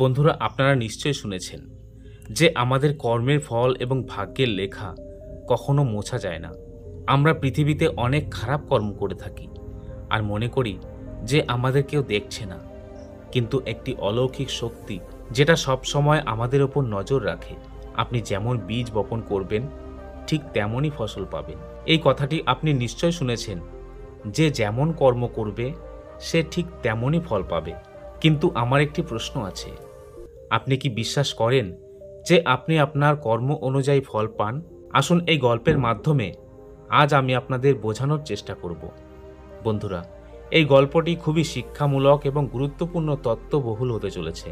বন্ধুরা, আপনারা নিশ্চয়ই শুনেছেন যে আমাদের কর্মের ফল এবং ভাগ্যের লেখা কখনো মোছা যায় না। আমরা পৃথিবীতে অনেক খারাপ কর্ম করে থাকি আর মনে করি যে আমাদের কেউ দেখছে না, কিন্তু একটি অলৌকিক শক্তি যেটা সব সময় আমাদের ওপর নজর রাখে। আপনি যেমন বীজ বপন করবেন ঠিক তেমনই ফসল পাবেন। এই কথাটি আপনি নিশ্চয় শুনেছেন যে যেমন কর্ম করবে সে ঠিক তেমনই ফল পাবে। কিন্তু আমার একটি প্রশ্ন আছে, আপনি কি বিশ্বাস করেন যে আপনি আপনার কর্ম অনুযায়ী ফল পান? আসুন এই গল্পের মাধ্যমে আজ আমি আপনাদের বোঝানোর চেষ্টা করব। বন্ধুরা, এই গল্পটি খুবই শিক্ষামূলক এবং গুরুত্বপূর্ণ তত্ত্ববহুল হতে চলেছে,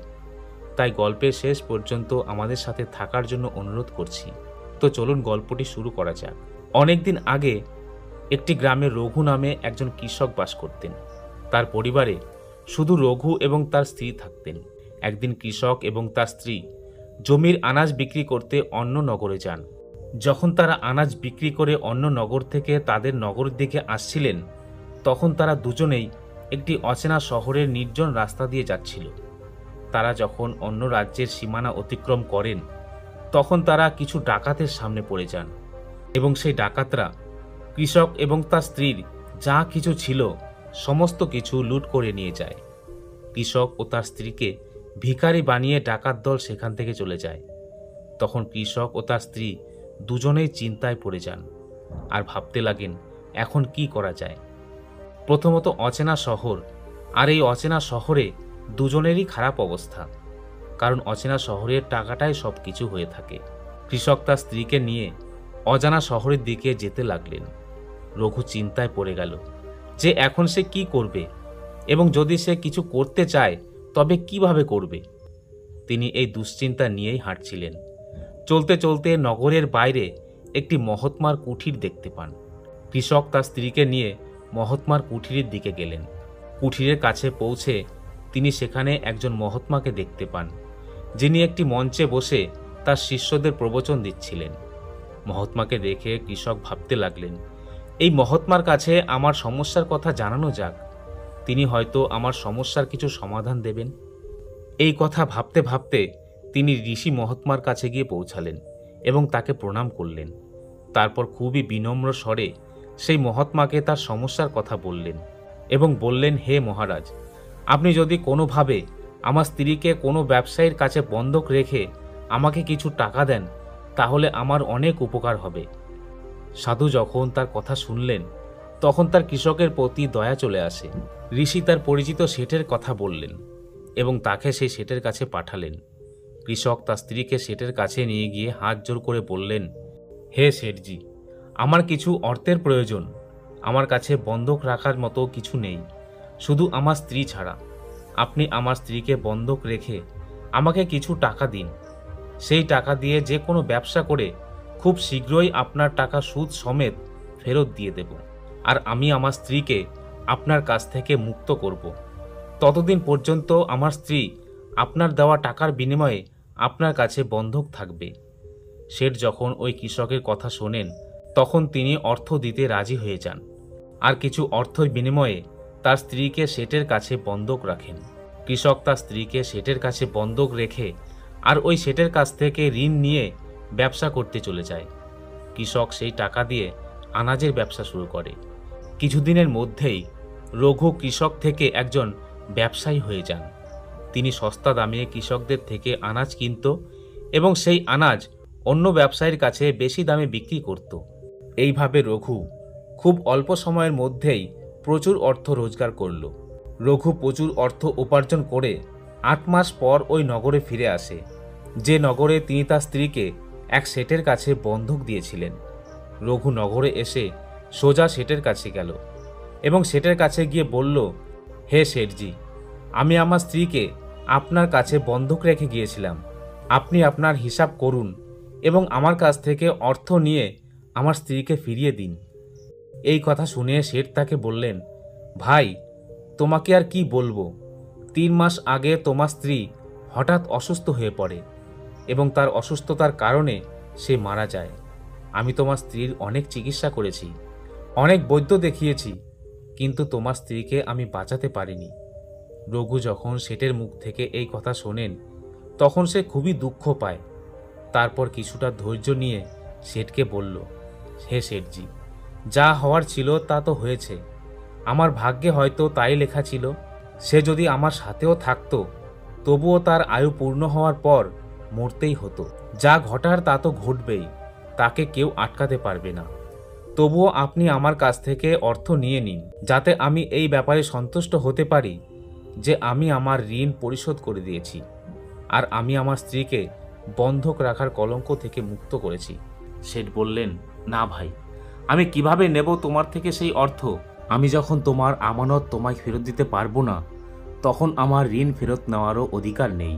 তাই গল্পের শেষ পর্যন্ত আমাদের সাথে থাকার জন্য অনুরোধ করছি। তো চলুন গল্পটি শুরু করা যাক। অনেকদিন আগে একটি গ্রামে রঘু নামে একজন কৃষক বাস করতেন। তার পরিবারে শুধু রঘু এবং তার স্ত্রী থাকতেন। একদিন কৃষক এবং তার স্ত্রী জমির আনাজ বিক্রি করতে অন্য নগরে যান। যখন তারা আনাজ বিক্রি করে অন্য নগর থেকে তাদের নগরের দিকে আসছিলেন, তখন তারা দুজনেই একটি অচেনা শহরের নির্জন রাস্তা দিয়ে যাচ্ছিল। তারা যখন অন্য রাজ্যের সীমানা অতিক্রম করেন, তখন তারা কিছু ডাকাতের সামনে পড়ে যান এবং সেই ডাকাতরা কৃষক এবং তার স্ত্রীর যা কিছু ছিল সমস্ত কিছু লুট করে নিয়ে যায়। কৃষক ও তার স্ত্রীকে ভিখারি বানিয়ে ডাকাত দল সেখান থেকে চলে যায়। তখন কৃষক ও তার স্ত্রী দুজনেই চিন্তায় পড়ে যান আর ভাবতে লাগেন এখন কি করা যায়। প্রথমত অচেনা শহর, আর এই অচেনা শহরে দুজনেরই খারাপ অবস্থা, কারণ অচেনা শহরের টাকাটাই সব কিছু হয়ে থাকে। কৃষক তার স্ত্রীকে নিয়ে অজানা শহরের দিকে যেতে লাগলেন। রঘু চিন্তায় পড়ে গেল যে এখন সে কি করবে এবং যদি সে কিছু করতে চায় তবে কিভাবে করবে। তিনি এই দুশ্চিন্তা নিয়েই হাঁটছিলেন। চলতে চলতে নগরের বাইরে একটি মহাত্মার কুঠির দেখতে পান। কৃষক তার স্ত্রীকে নিয়ে মহাত্মার কুঠিরের দিকে গেলেন। কুঠিরের কাছে পৌঁছে তিনি সেখানে একজন মহাত্মাকে দেখতে পান, যিনি একটি মঞ্চে বসে তার শিষ্যদের প্রবচন দিচ্ছিলেন। মহাত্মাকে দেখে কৃষক ভাবতে লাগলেন, এই মহাত্মার কাছে আমার সমস্যার কথা জানানো যাক, তিনি হয়তো আমার সমস্যার কিছু সমাধান দেবেন। এই কথা ভাবতে ভাবতে তিনি ঋষি মহাত্মার কাছে গিয়ে পৌঁছালেন এবং তাকে প্রণাম করলেন। তারপর খুবই বিনম্র স্বরে সেই মহাত্মাকে তার সমস্যার কথা বললেন এবং বললেন, হে মহারাজ, আপনি যদি কোনোভাবে আমার স্ত্রীকে কোনো ব্যবসায়ীর কাছে বন্ধক রেখে আমাকে কিছু টাকা দেন তাহলে আমার অনেক উপকার হবে। সাধু যখন তার কথা শুনলেন তখন তার কৃষকের প্রতি দয়া চলে আসে। ঋষি তার পরিচিত শেঠের কথা বললেন এবং তাকে সেই শেঠের কাছে পাঠালেন। কৃষক তার স্ত্রীকে শেঠের কাছে নিয়ে গিয়ে হাত জোর করে বললেন, হে শেঠজি, আমার কিছু অর্থের প্রয়োজন। আমার কাছে বন্ধক রাখার মতো কিছু নেই, শুধু আমার স্ত্রী ছাড়া। আপনি আমার স্ত্রীকে বন্ধক রেখে আমাকে কিছু টাকা দিন। সেই টাকা দিয়ে যে কোনো ব্যবসা করে খুব শীঘ্রই আপনার টাকা সুদ সমেত ফেরত দিয়ে দেব, আর আমি আমার স্ত্রীকে আপনার কাছ থেকে মুক্ত করব। ততদিন পর্যন্ত আমার স্ত্রী আপনার দেওয়া টাকার বিনিময়ে আপনার কাছে বন্ধক থাকবে। শেঠ যখন ওই কৃষকের কথা শোনেন তখন তিনি অর্থ দিতে রাজি হয়ে যান, আর কিছু অর্থের বিনিময়ে তার স্ত্রীকে শেঠের কাছে বন্ধক রাখেন। কৃষক তার স্ত্রীকে শেঠের কাছে বন্ধক রেখে আর ওই শেঠের কাছ থেকে ঋণ নিয়ে ব্যবসা করতে চলে যায়। কৃষক সেই টাকা দিয়ে আনাজের ব্যবসা শুরু করে। কিছুদিনের মধ্যেই রঘু কৃষক থেকে একজন ব্যবসায়ী হয়ে যান। তিনি সস্তা দামে কৃষকদের থেকে আনাজ কিনত এবং সেই আনাজ অন্য ব্যবসায়ীর কাছে বেশি দামে বিক্রি করত। এইভাবে রঘু খুব অল্প সময়ের মধ্যেই প্রচুর অর্থ রোজগার করল। রঘু প্রচুর অর্থ উপার্জন করে 8 মাস পর ওই নগরে ফিরে আসে, যে নগরে তিনি তার স্ত্রীকে এক শেঠের কাছে বন্ধক দিয়েছিলেন। রঘু নগরে এসে সোজা শেঠের কাছে গেল এবং শেঠের কাছে গিয়ে বলল, হে শেঠজি, আমি আমার স্ত্রীকে আপনার কাছে বন্ধক রেখে গিয়েছিলাম। আপনি আপনার হিসাব করুন এবং আমার কাছ থেকে অর্থ নিয়ে আমার স্ত্রীকে ফিরিয়ে দিন। এই কথা শুনে শেঠ তাকে বললেন, ভাই, তোমাকে আর কি বলবো, 3 মাস আগে তোমার স্ত্রী হঠাৎ অসুস্থ হয়ে পড়ে এবং তার অসুস্থতার কারণে সে মারা যায়। আমি তোমার স্ত্রীর অনেক চিকিৎসা করেছি, অনেক বৈদ্য দেখিয়েছি, কিন্তু তোমার স্ত্রীকে আমি বাঁচাতে পারিনি। রঘু যখন শেঠের মুখ থেকে এই কথা শোনেন তখন সে খুবই দুঃখ পায়। তারপর কিছুটা ধৈর্য নিয়ে শেঠকে বলল, হে শেঠজি, যা হওয়ার ছিল তা তো হয়েছে। আমার ভাগ্যে হয়তো তাই লেখা ছিল। সে যদি আমার সাথেও থাকতো তবুও তার আয়ু পূর্ণ হওয়ার পর মরতেই হতো। যা ঘটার তা তো ঘটবেই, তাকে কেউ আটকাতে পারবে না। তবুও আপনি আমার কাছ থেকে অর্থ নিয়ে নিন, যাতে আমি এই ব্যাপারে সন্তুষ্ট হতে পারি যে আমি আমার ঋণ পরিশোধ করে দিয়েছি, আর আমি আমার স্ত্রীকে বন্ধক রাখার কলঙ্ক থেকে মুক্ত করেছি। শেঠ বললেন, না ভাই, আমি কিভাবে নেব তোমার থেকে সেই অর্থ? আমি যখন তোমার আমানত তোমায় ফেরত দিতে পারবো না, তখন আমার ঋণ ফেরত নেওয়ারও অধিকার নেই।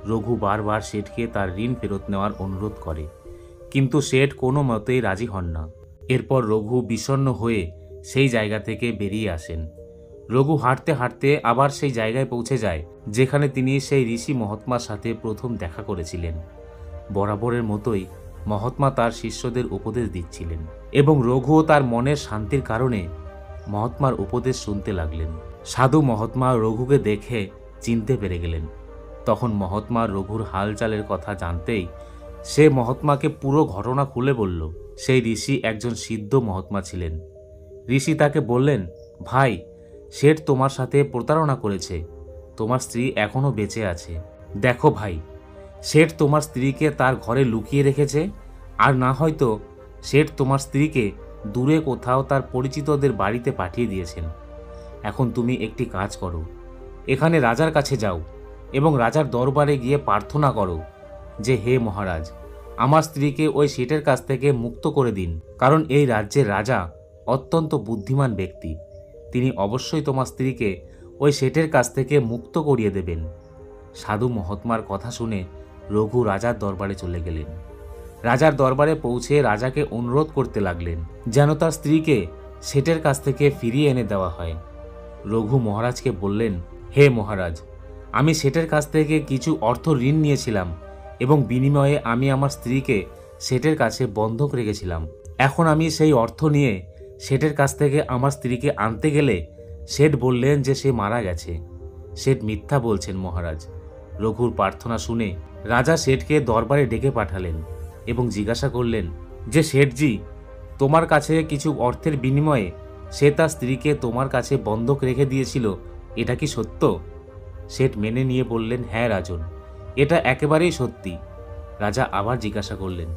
রঘু বারবার শেঠকে তার ঋণ ফেরত নেওয়ার অনুরোধ করে, কিন্তু শেঠ কোনো মতেই রাজি হন না। এরপর রঘু বিষণ্ণ হয়ে সেই জায়গা থেকে বেরিয়ে আসেন। রঘু হাঁটতে হাঁটতে আবার সেই জায়গায় পৌঁছে যায় যেখানে তিনি সেই ঋষি মহাত্মার সাথে প্রথম দেখা করেছিলেন। বরাবরের মতোই মহাত্মা তার শিষ্যদের উপদেশ দিচ্ছিলেন এবং রঘুও তার মনের শান্তির কারণে মহাত্মার উপদেশ শুনতে লাগলেন। সাধু মহাত্মা রঘুকে দেখে চিনতে পেরে গেলেন। তখন মহাত্মা রঘুর হালচালের কথা জানতেই সে মহাত্মাকে পুরো ঘটনা খুলে বলল। সেই ঋষি একজন সিদ্ধ মহাত্মা ছিলেন। ঋষি তাকে বললেন, ভাই, শেঠ তোমার সাথে প্রতারণা করেছে। তোমার স্ত্রী এখনও বেঁচে আছে। দেখো ভাই, শেঠ তোমার স্ত্রীকে তার ঘরে লুকিয়ে রেখেছে, আর না হয়তো শেঠ তোমার স্ত্রীকে দূরে কোথাও তার পরিচিতদের বাড়িতে পাঠিয়ে দিয়েছেন। এখন তুমি একটি কাজ করো, এখানে রাজার কাছে যাও এবং রাজার দরবারে গিয়ে প্রার্থনা করো যে, হে মহারাজ, আমার স্ত্রীকে ওই শেঠের কাছ থেকে মুক্ত করে দিন, কারণ এই রাজ্যের রাজা অত্যন্ত বুদ্ধিমান ব্যক্তি। তিনি অবশ্যই তোমার স্ত্রীকে ওই শেঠের কাছ থেকে মুক্ত করিয়ে দেবেন। সাধু মহাত্মার কথা শুনে রঘু রাজার দরবারে চলে গেলেন। রাজার দরবারে পৌঁছে রাজাকে অনুরোধ করতে লাগলেন যেন তার স্ত্রীকে শেঠের কাছ থেকে ফিরিয়ে এনে দেওয়া হয়। রঘু মহারাজকে বললেন, হে মহারাজ, আমি শেঠের কাছ থেকে কিছু অর্থ ঋণ নিয়েছিলাম এবং বিনিময়ে আমি আমার স্ত্রীকে শেঠের কাছে বন্ধক রেখেছিলাম। এখন আমি সেই অর্থ নিয়ে শেঠের কাছ থেকে আমার স্ত্রীকে আনতে গেলে শেঠ বললেন যে সে মারা গেছে। শেঠ মিথ্যা বলছেন মহারাজ। রঘুর প্রার্থনা শুনে রাজা শেঠকে দরবারে ডেকে পাঠালেন এবং জিজ্ঞাসা করলেন যে, শেঠজি, তোমার কাছে কিছু অর্থের বিনিময়ে সে তার স্ত্রীকে তোমার কাছে বন্ধক রেখে দিয়েছিল, এটা কি সত্য? শেঠ মেনে নিয়ে বললেন, হ্যাঁ রাজন, এটা একেবারেই সত্যি। রাজা আবার জিজ্ঞাসা করলেন,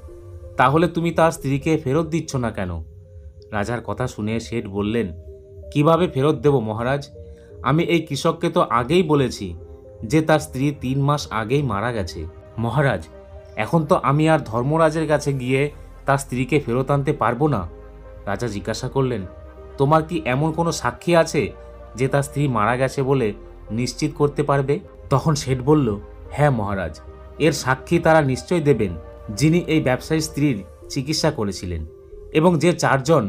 তাহলে তুমি তার স্ত্রীকে ফেরত দিচ্ছ না কেন? রাজার কথা শুনে শেঠ বললেন, কিভাবে ফেরত দেব মহারাজ? আমি এই কৃষককে তো আগেই বলেছি যে তার স্ত্রী 3 মাস আগেই মারা গেছে। মহারাজ, এখন তো আমি আর ধর্মরাজের কাছে গিয়ে তার স্ত্রীকে ফেরত আনতে পারবো না। রাজা জিজ্ঞাসা করলেন, তোমার কি এমন কোনো সাক্ষী আছে যে তার স্ত্রী মারা গেছে বলে নিশ্চিত করতে পারবে? তখন শেঠ বলল, হ্যাঁ মহারাজ, এর সাক্ষী তারা নিশ্চয় দেবেন যিনি এই ব্যবসায়ী স্ত্রীর চিকিৎসা করেছিলেন, এবং যে 4 জন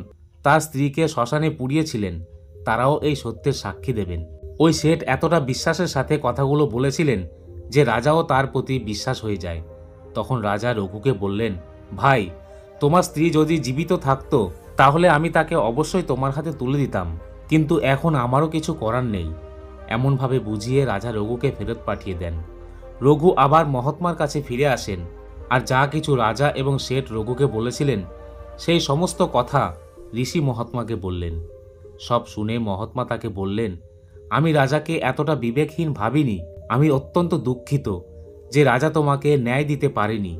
তার স্ত্রীকে শ্মশানে পুড়িয়েছিলেন তারাও এই সত্যের সাক্ষী দেবেন। ওই শেঠ এতটা বিশ্বাসের সাথে কথাগুলো বলেছিলেন যে রাজাও তার প্রতি বিশ্বাস হয়ে যায়। তখন রাজা রঘুকে বললেন, ভাই, তোমার স্ত্রী যদি জীবিত থাকতো তাহলে আমি তাকে অবশ্যই তোমার হাতে তুলে দিতাম, কিন্তু এখন আমারও কিছু করার নেই। এমনভাবে বুঝিয়ে রাজা রঘুকে ফেরত পাঠিয়ে দেন। রঘু আবার মহাত্মার কাছে ফিরে আসেন, আর যা কিছু রাজা এবং শেঠ রঘুকে বলেছিলেন সেই সমস্ত কথা ঋষি মহাত্মাকে বললেন। সব শুনে মহাত্মা তাকে বললেন, আমি রাজাকে এতটা বিবেকহীন ভাবিনি। আমি অত্যন্ত দুঃখিত যে রাজা তোমাকে ন্যায় দিতে পারেনি।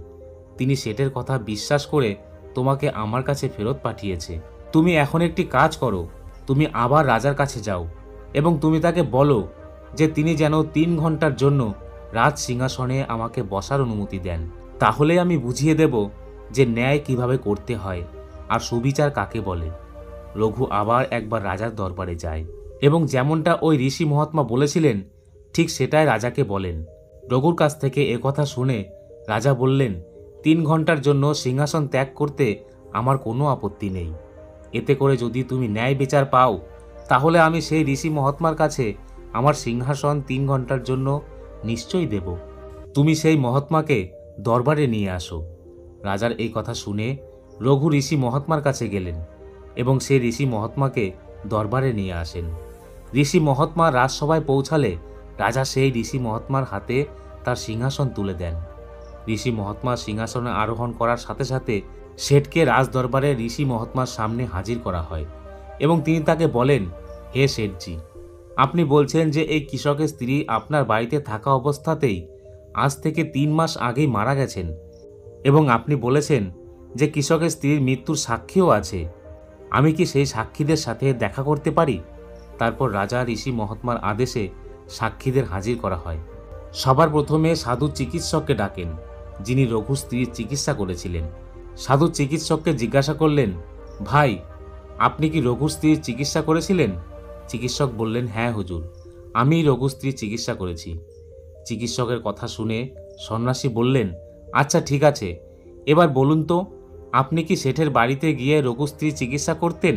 তিনি শেঠের কথা বিশ্বাস করে তোমাকে আমার কাছে ফেরত পাঠিয়েছে। তুমি এখন একটি কাজ করো, তুমি আবার রাজার কাছে যাও এবং তুমি তাকে বলো যে তিনি যেন 3 ঘন্টার জন্য রাজ সিংহাসনে আমাকে বসার অনুমতি দেন। তাহলে আমি বুঝিয়ে দেব যে ন্যায় কিভাবে করতে হয় আর সুবিচার কাকে বলে। রঘু আবার একবার রাজার দরবারে যায় এবং যেমনটা ওই ঋষি মহাত্মা বলেছিলেন ঠিক সেটাই রাজাকে বলেন। রঘুর কাছ থেকে একথা শুনে রাজা বললেন, 3 ঘন্টার জন্য সিংহাসন ত্যাগ করতে আমার কোনো আপত্তি নেই। এতে করে যদি তুমি ন্যায় বিচার পাও তাহলে আমি সেই ঋষি মহাত্মার কাছে আমার সিংহাসন 3 ঘন্টার জন্য নিশ্চয়ই দেব। তুমি সেই মহাত্মাকে দরবারে নিয়ে আসো। রাজার এই কথা শুনে রঘু ঋষি মহাত্মার কাছে গেলেন এবং সেই ঋষি মহাত্মাকে দরবারে নিয়ে আসেন। ঋষি মহাত্মা রাজসভায় পৌঁছালে রাজা সেই ঋষি মহাত্মার হাতে তার সিংহাসন তুলে দেন। ঋষি মহাত্মা সিংহাসনে আরোহণ করার সাথে সাথে শেঠকে রাজদরবারে ঋষি মহাত্মার সামনে হাজির করা হয় এবং তিনি তাকে বলেন, হে শেঠজি, আপনি বলছেন যে এই কৃষকের স্ত্রী আপনার বাড়িতে থাকা অবস্থাতেই আজ থেকে 3 মাস আগেই মারা গেছেন এবং আপনি বলেছেন যে কৃষকের স্ত্রীর মৃত্যুর সাক্ষীও আছে। আমি কি সেই সাক্ষীদের সাথে দেখা করতে পারি? তারপর রাজা ঋষি মহাত্মার আদেশে সাক্ষীদের হাজির করা হয়। সবার প্রথমে সাধু চিকিৎসককে ডাকেন, যিনি রঘু স্ত্রীর চিকিৎসা করেছিলেন। সাধু চিকিৎসককে জিজ্ঞাসা করলেন, ভাই, আপনি কি রঘু স্ত্রীর চিকিৎসা করেছিলেন? চিকিৎসক বললেন, হ্যাঁ হুজুর, আমি রঘু স্ত্রীর চিকিৎসা করেছি। চিকিৎসকের কথা শুনে সন্ন্যাসী বললেন, আচ্ছা ঠিক আছে, এবার বলুন তো, আপনি কি শেঠের বাড়িতে গিয়ে রঘু স্ত্রীর চিকিৎসা করতেন,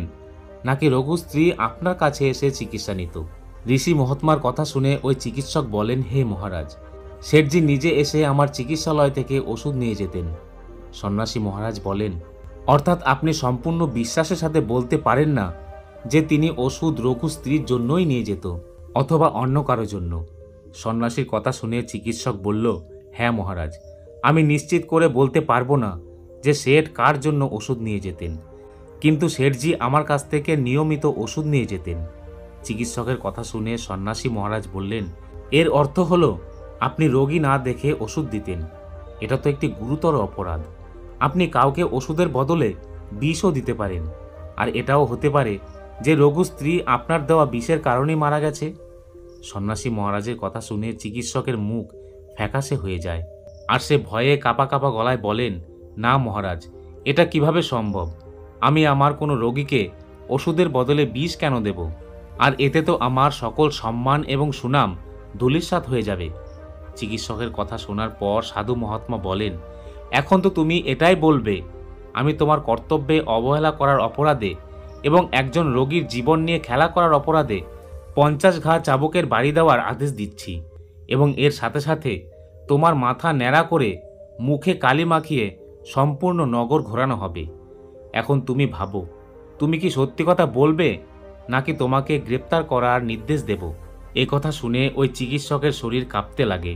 নাকি রঘু স্ত্রী আপনার কাছে এসে চিকিৎসা নিত? ঋষি মহাত্মার কথা শুনে ওই চিকিৎসক বলেন, হে মহারাজ, শেঠজি নিজে এসে আমার চিকিৎসালয় থেকে ওষুধ নিয়ে যেতেন। সন্ন্যাসী মহারাজ বলেন, অর্থাৎ আপনি সম্পূর্ণ বিশ্বাসের সাথে বলতে পারেন না যে তিনি ওষুধ রঘু স্ত্রীর জন্যই নিয়ে যেত অথবা অন্য কারো জন্য? সন্ন্যাসীর কথা শুনে চিকিৎসক বলল, হ্যাঁ মহারাজ, আমি নিশ্চিত করে বলতে পারবো না যে শেঠ কার জন্য ওষুধ নিয়ে যেতেন, কিন্তু শেঠজি আমার কাছ থেকে নিয়মিত ওষুধ নিয়ে যেতেন। চিকিৎসকের কথা শুনে সন্ন্যাসী মহারাজ বললেন, এর অর্থ হলো আপনি রোগী না দেখে ওষুধ দিতেন। এটা তো একটি গুরুতর অপরাধ। আপনি কাউকে ওষুধের বদলে বিষও দিতে পারেন, আর এটাও হতে পারে যে রঘু স্ত্রী আপনার দেওয়া বিষের কারণেই মারা গেছে। সন্ন্যাসী মহারাজের কথা শুনে চিকিৎসকের মুখ ফ্যাকাশে হয়ে যায়, আর সে ভয়ে কাঁপা কাঁপা গলায় বলেন, না মহারাজ, এটা কিভাবে সম্ভব? আমি আমার কোনো রোগীকে ওষুধের বদলে বিষ কেন দেব? আর এতে তো আমার সকল সম্মান এবং সুনাম ধূলিসাৎ হয়ে যাবে। চিকিৎসকের কথা শোনার পর সাধু মহাত্মা বলেন, এখন তো তুমি এটাই বলবে আমি তোমার কর্তব্যে অবহেলা করার অপরাধে এবং একজন রোগীর জীবন নিয়ে খেলা করার অপরাধে 50 ঘা চাবুকের বাড়ি দেওয়ার আদেশ দিচ্ছি, এবং এর সাথে সাথে তোমার মাথা ন্যাড়া করে মুখে কালি মাখিয়ে সম্পূর্ণ নগর ঘোরানো হবে। এখন তুমি ভাবো, তুমি কি সত্যি কথা বলবে নাকি তোমাকে গ্রেপ্তার করার নির্দেশ দেব? এ কথা শুনে ওই চিকিৎসকের শরীর কাঁপতে লাগে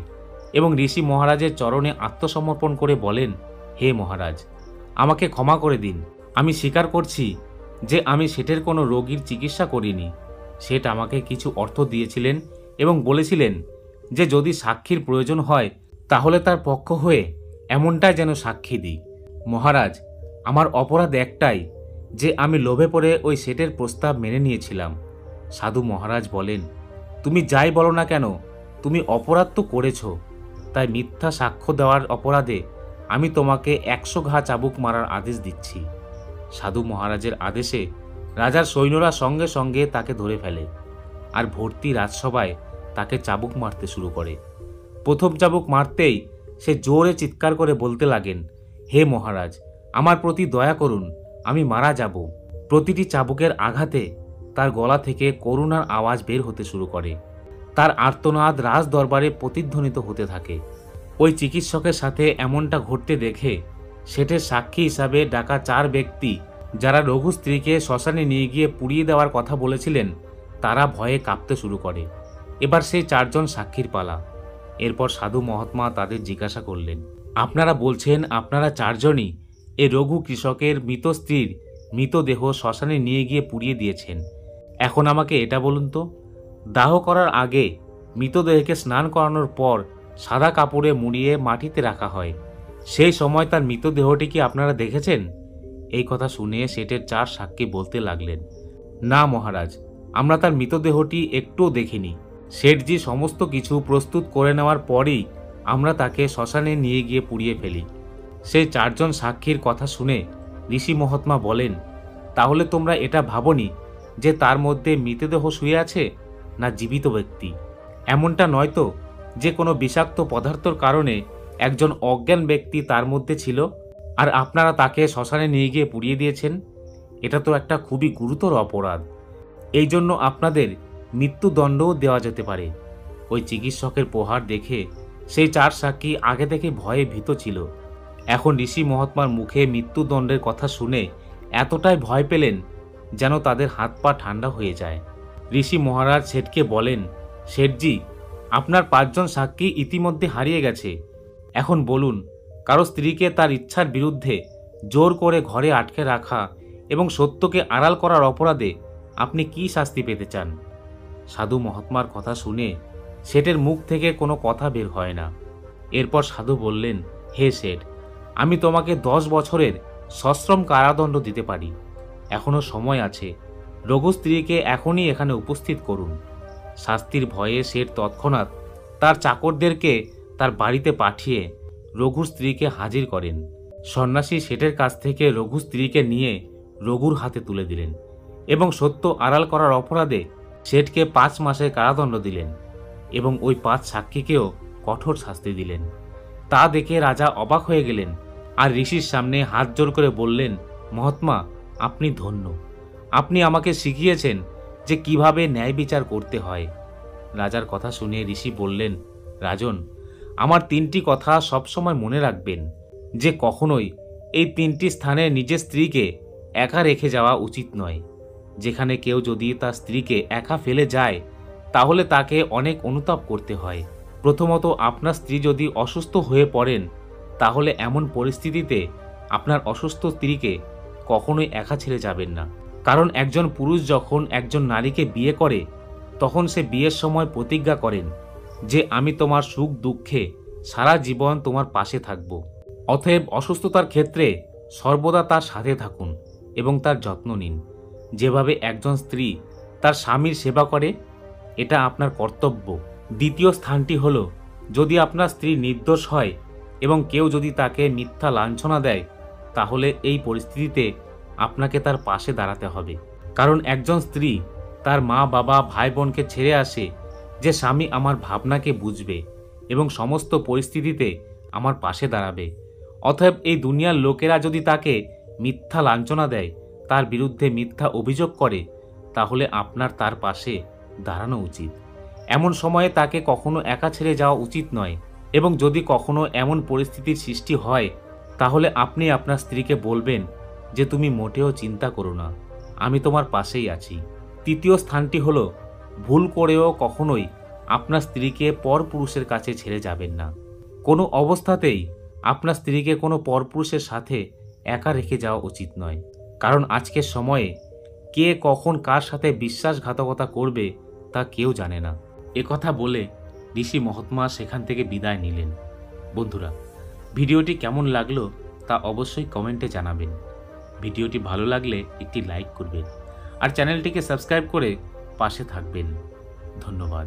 এবং ঋষি মহারাজের চরণে আত্মসমর্পণ করে বলেন, হে মহারাজ, আমাকে ক্ষমা করে দিন। আমি স্বীকার করছি যে আমি শেঠের কোনো রোগীর চিকিৎসা করিনি। শেঠ আমাকে কিছু অর্থ দিয়েছিলেন এবং বলেছিলেন যে যদি সাক্ষীর প্রয়োজন হয় তাহলে তার পক্ষ হয়ে এমনটাই যেন সাক্ষী দিই। মহারাজ, আমার অপরাধ একটাই যে আমি লোভে পড়ে ওই শেঠের প্রস্তাব মেনে নিয়েছিলাম। সাধু মহারাজ বলেন, তুমি যাই বলো না কেন, তুমি অপরাধ তো করেছ, তাই মিথ্যা সাক্ষ্য দেওয়ার অপরাধে আমি তোমাকে 100 ঘা চাবুক মারার আদেশ দিচ্ছি। সাধু মহারাজের আদেশে রাজার সৈন্যরা সঙ্গে সঙ্গে তাকে ধরে ফেলে আর ভর্তি রাজসভায় তাকে চাবুক মারতে শুরু করে। প্রথম চাবুক মারতেই সে জোরে চিৎকার করে বলতে লাগেন, হে মহারাজ, আমার প্রতি দয়া করুন, আমি মারা যাব। প্রতিটি চাবুকের আঘাতে তার গলা থেকে করুণার আওয়াজ বের হতে শুরু করে। তার আর্তনাদ রাজ দরবারে প্রতিধ্বনিত হতে থাকে। ওই চিকিৎসকের সাথে এমনটা ঘটতে দেখে শেঠের সাক্ষী হিসাবে ডাকা 4 ব্যক্তি, যারা রঘু স্ত্রীকে শ্মশানে নিয়ে গিয়ে পুড়িয়ে দেওয়ার কথা বলেছিলেন, তারা ভয়ে কাঁপতে শুরু করে। এবার সেই 4 জন সাক্ষীর পালা। এরপর সাধু মহাত্মা তাদের জিজ্ঞাসা করলেন, আপনারা বলছেন আপনারা 4 জনই এই রঘু কৃষকের মৃত স্ত্রীর মৃতদেহ শ্মশানে নিয়ে গিয়ে পুড়িয়ে দিয়েছেন। এখন আমাকে এটা বলুন তো, দাহ করার আগে মৃতদেহকে স্নান করানোর পর সাদা কাপড়ে মুড়িয়ে মাটিতে রাখা হয়, সেই সময় তার মৃতদেহটি কি আপনারা দেখেছেন? এই কথা শুনে শেঠের 4 সাক্ষী বলতে লাগলেন, না মহারাজ, আমরা তার মৃতদেহটি একটুও দেখিনি। শেঠজি সমস্ত কিছু প্রস্তুত করে নেওয়ার পরেই আমরা তাকে শ্মশানে নিয়ে গিয়ে পুড়িয়ে ফেলি। সেই 4 জন সাক্ষীর কথা শুনে ঋষি মহাত্মা বলেন, তাহলে তোমরা এটা ভাবনি যে তার মধ্যে মৃতদেহ শুয়ে আছে না জীবিত ব্যক্তি? এমনটা নয় তো যে কোনো বিষাক্ত পদার্থর কারণে একজন অজ্ঞান ব্যক্তি তার মধ্যে ছিল আর আপনারা তাকে শ্মশানে নিয়ে গিয়ে পুড়িয়ে দিয়েছেন? এটা তো একটা খুবই গুরুতর অপরাধ। এই জন্য আপনাদের মৃত্যুদণ্ডও দেওয়া যেতে পারে। ওই চিকিৎসকের প্রহার দেখে সেই 4 সাক্ষী আগে থেকে ভয়ে ভীত ছিল। এখন ঋষি মহাত্মার মুখে মৃত্যুদণ্ডের কথা শুনে এতটাই ভয় পেলেন যেন তাদের হাত পা ঠান্ডা হয়ে যায়। ঋষি মহারাজ শেঠকে বলেন, শেঠজি, আপনার 5 জন সাক্ষী ইতিমধ্যে হারিয়ে গেছে। এখন বলুন, কারো স্ত্রীকে তার ইচ্ছার বিরুদ্ধে জোর করে ঘরে আটকে রাখা এবং সত্যকে আড়াল করার অপরাধে আপনি কি শাস্তি পেতে চান? সাধু মহাত্মার কথা শুনে শেঠের মুখ থেকে কোনো কথা বের হয় না। এরপর সাধু বললেন, হে শেঠ, আমি তোমাকে 10 বছরের সশ্রম কারাদণ্ড দিতে পারি। এখনো সময় আছে। রঘু স্ত্রীকে এখনই এখানে উপস্থিত করুন। শাস্তির ভয়ে শেঠ তৎক্ষণাৎ তার চাকরদেরকে তার বাড়িতে পাঠিয়ে রঘুর স্ত্রীকে হাজির করেন। সন্ন্যাসী শেঠের কাছ থেকে রঘু স্ত্রীকে নিয়ে রঘুর হাতে তুলে দিলেন এবং সত্য আড়াল করার অপরাধে শেঠকে 5 মাসের কারাদণ্ড দিলেন এবং ওই 5 সাক্ষীকেও কঠোর শাস্তি দিলেন। তা দেখে রাজা অবাক হয়ে গেলেন আর ঋষির সামনে হাত জোর করে বললেন, মহাত্মা, আপনি ধন্য। আপনি আমাকে শিখিয়েছেন যে কিভাবে ন্যায় বিচার করতে হয়। রাজার কথা শুনে ঋষি বললেন, রাজন, আমার 3টি কথা সবসময় মনে রাখবেন যে কখনোই এই 3টি স্থানে নিজের স্ত্রীকে একা রেখে যাওয়া উচিত নয়। যেখানে কেউ যদি তার স্ত্রীকে একা ফেলে যায় তাহলে তাকে অনেক অনুতাপ করতে হয়। প্রথমত, আপনার স্ত্রী যদি অসুস্থ হয়ে পড়েন তাহলে এমন পরিস্থিতিতে আপনার অসুস্থ স্ত্রীকে কখনোই একা ছেড়ে যাবেন না। কারণ একজন পুরুষ যখন একজন নারীকে বিয়ে করে তখন সে বিয়ের সময় প্রতিজ্ঞা করেন যে আমি তোমার সুখ দুঃখে সারা জীবন তোমার পাশে থাকব। অতএব অসুস্থতার ক্ষেত্রে সর্বদা তার সাথে থাকুন এবং তার যত্ন নিন। যেভাবে একজন স্ত্রী তার স্বামীর সেবা করে, এটা আপনার কর্তব্য। দ্বিতীয় স্থানটি হলো, যদি আপনার স্ত্রী নির্দোষ হয় এবং কেউ যদি তাকে মিথ্যা লাঞ্ছনা দেয় তাহলে এই পরিস্থিতিতে আপনাকে তার পাশে দাঁড়াতে হবে। কারণ একজন স্ত্রী তার মা বাবা ভাই বোনকে ছেড়ে আসে যে স্বামী আমার ভাবনাকে বুঝবে এবং সমস্ত পরিস্থিতিতে আমার পাশে দাঁড়াবে। অতএব এই দুনিয়ার লোকেরা যদি তাকে মিথ্যা লাঞ্ছনা দেয়, তার বিরুদ্ধে মিথ্যা অভিযোগ করে, তাহলে আপনার তার পাশে দাঁড়ানো উচিত। এমন সময়ে তাকে কখনো একা ছেড়ে যাওয়া উচিত নয়। এবং যদি কখনো এমন পরিস্থিতির সৃষ্টি হয় তাহলে আপনি আপনার স্ত্রীকে বলবেন যে তুমি মোটেও চিন্তা করো না, আমি তোমার পাশেই আছি। তৃতীয় স্থানটি হলো, ভুল করেও কখনোই আপনার স্ত্রীকে পরপুরুষের কাছে ছেড়ে যাবেন না। কোনো অবস্থাতেই আপনার স্ত্রীকে কোনো পরপুরুষের সাথে একা রেখে যাওয়া উচিত নয়। কারণ আজকের সময়ে কে কখন কার সাথে বিশ্বাসঘাতকতা করবে তা কেউ জানে না। একথা বলে ঋষি মহাত্মা সেখান থেকে বিদায় নিলেন। বন্ধুরা, ভিডিওটি কেমন লাগলো তা অবশ্যই কমেন্টে জানাবেন। ভিডিওটি ভালো লাগলে একটি লাইক করবেন আর চ্যানেলটিকে সাবস্ক্রাইব করে পাশে থাকবেন। ধন্যবাদ।